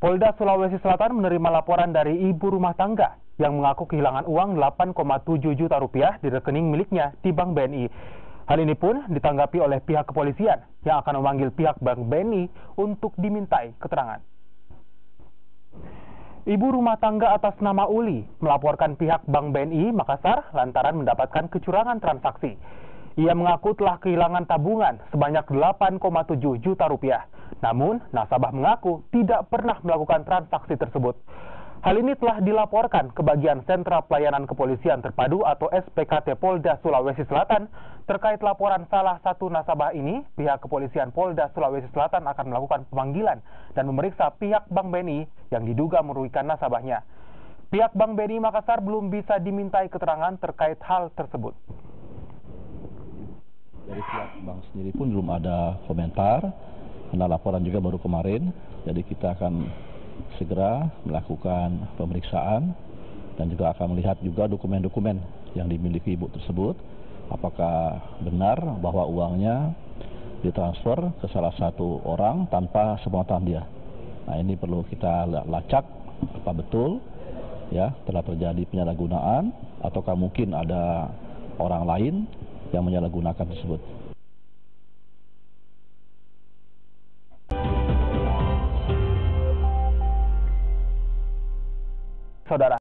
Polda Sulawesi Selatan menerima laporan dari ibu rumah tangga yang mengaku kehilangan uang 8,7 juta rupiah di rekening miliknya di Bank BNI. Hal ini pun ditanggapi oleh pihak kepolisian yang akan memanggil pihak Bank BNI untuk dimintai keterangan. Ibu rumah tangga atas nama Uli melaporkan pihak Bank BNI Makassar lantaran mendapatkan kecurangan transaksi. Ia mengaku telah kehilangan tabungan sebanyak 8,7 juta rupiah. Namun, nasabah mengaku tidak pernah melakukan transaksi tersebut. Hal ini telah dilaporkan ke bagian Sentra Pelayanan Kepolisian Terpadu atau SPKT Polda Sulawesi Selatan. Terkait laporan salah satu nasabah ini, pihak kepolisian Polda Sulawesi Selatan akan melakukan pemanggilan dan memeriksa pihak Bank BNI yang diduga merugikan nasabahnya. Pihak Bank BNI Makassar belum bisa dimintai keterangan terkait hal tersebut. Dari pihak bank sendiri pun belum ada komentar, karena laporan juga baru kemarin. Jadi kita akan segera melakukan pemeriksaan dan juga akan melihat juga dokumen-dokumen yang dimiliki ibu tersebut. Apakah benar bahwa uangnya ditransfer ke salah satu orang tanpa sepengetahuan dia. Nah, ini perlu kita lacak apa betul ya telah terjadi penyalahgunaan ataukah mungkin ada orang lain yang menyalahgunakan tersebut. Saudara.